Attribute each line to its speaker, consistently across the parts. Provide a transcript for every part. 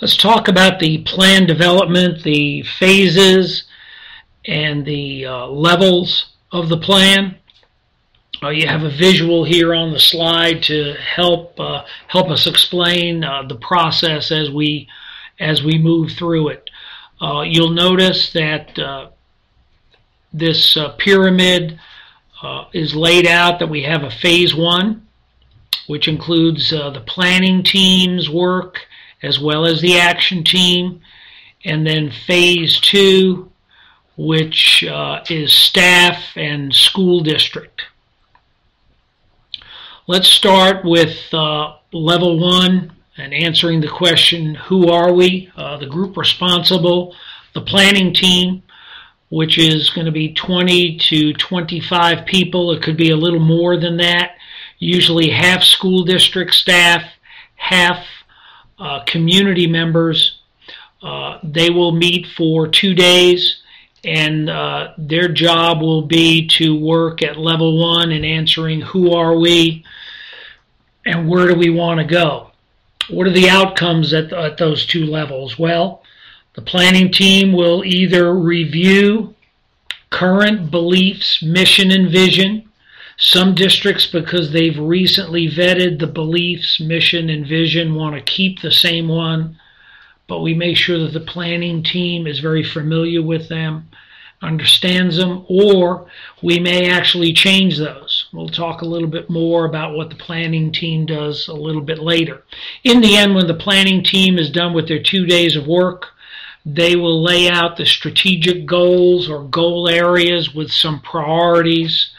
Speaker 1: Let's talk about the plan development, the phases, and the levels of the plan. You have a visual here on the slide to help us explain the process as we move through it. You'll notice that this pyramid is laid out that we have a phase one, which includes the planning team's work as well as the action team, and then phase two, which is staff and school district. Let's start with level one and answering the question, who are we? The group responsible, the planning team, which is going to be 20 to 25 people. It could be a little more than that. Usually half school district staff, half community members. They will meet for 2 days, and their job will be to work at level one and answering who are we and where do we want to go. What are the outcomes at those two levels? Well, the planning team will either review current beliefs, mission, and vision. Some districts, because they've recently vetted the beliefs, mission, and vision, want to keep the same one, but we make sure that the planning team is very familiar with them, understands them, or we may actually change those. We'll talk a little bit more about what the planning team does a little bit later. In the end, when the planning team is done with their 2 days of work, they will lay out the strategic goals or goal areas with some priorities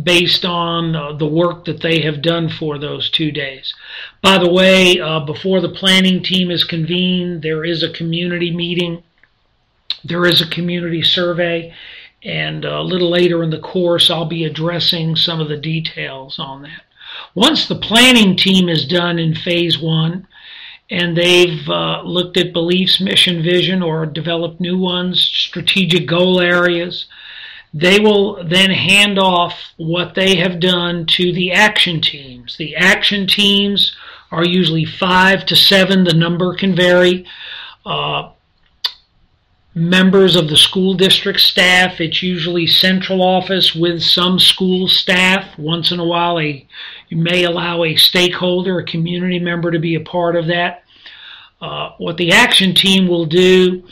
Speaker 1: based on the work that they have done for those 2 days. By the way, before the planning team is convened, there is a community meeting, there is a community survey, and a little later in the course I'll be addressing some of the details on that. Once the planning team is done in phase one, and they've looked at beliefs, mission, vision, or developed new ones, strategic goal areas, they will then hand off what they have done to the action teams. The action teams are usually 5 to 7, the number can vary. Members of the school district staff, it's usually central office with some school staff. Once in a while you may allow a stakeholder, a community member, to be a part of that. What the action team will do,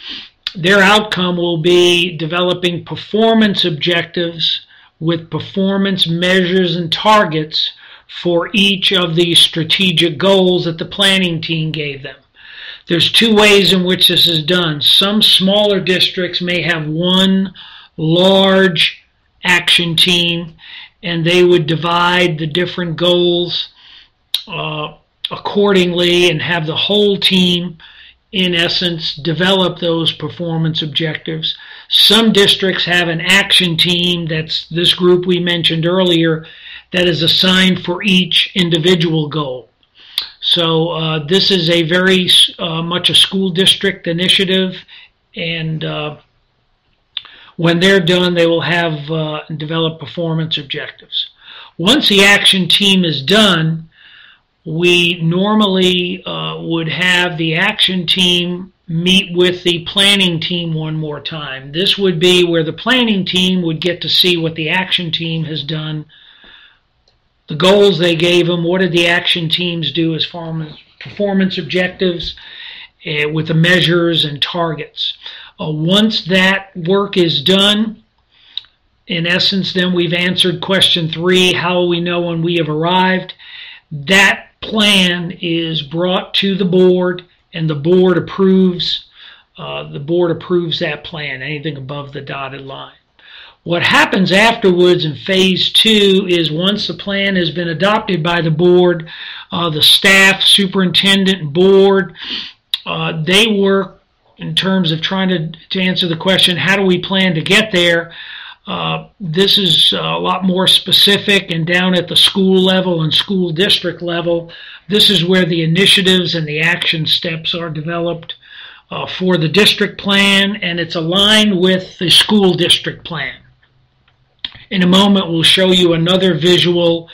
Speaker 1: their outcome will be developing performance objectives with performance measures and targets for each of the strategic goals that the planning team gave them. There's 2 ways in which this is done. Some smaller districts may have one large action team, and they would divide the different goals accordingly and have the whole team, in essence, develop those performance objectives. Some districts have an action team, that's this group we mentioned earlier, that is assigned for each individual goal. So this is a very much a school district initiative, and when they're done, they will have develop performance objectives. Once the action team is done, we normally would have the action team meet with the planning team one more time. This would be where the planning team would get to see what the action team has done, the goals they gave them, what did the action teams do as far as performance objectives with the measures and targets. Once that work is done, in essence, then we've answered question 3, how will we know when we have arrived? That plan is brought to the board, and the board approves. That plan, anything above the dotted line. What happens afterwards in phase 2 is once the plan has been adopted by the board, the staff, superintendent, and board, they work in terms of trying to answer the question, how do we plan to get there? This is a lot more specific, and down at the school level and school district level, this is where the initiatives and the action steps are developed for the district plan, and it's aligned with the school district plan. In a moment, we'll show you another visual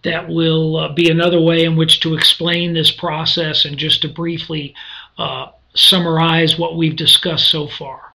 Speaker 1: that will be another way in which to explain this process and just to briefly summarize what we've discussed so far.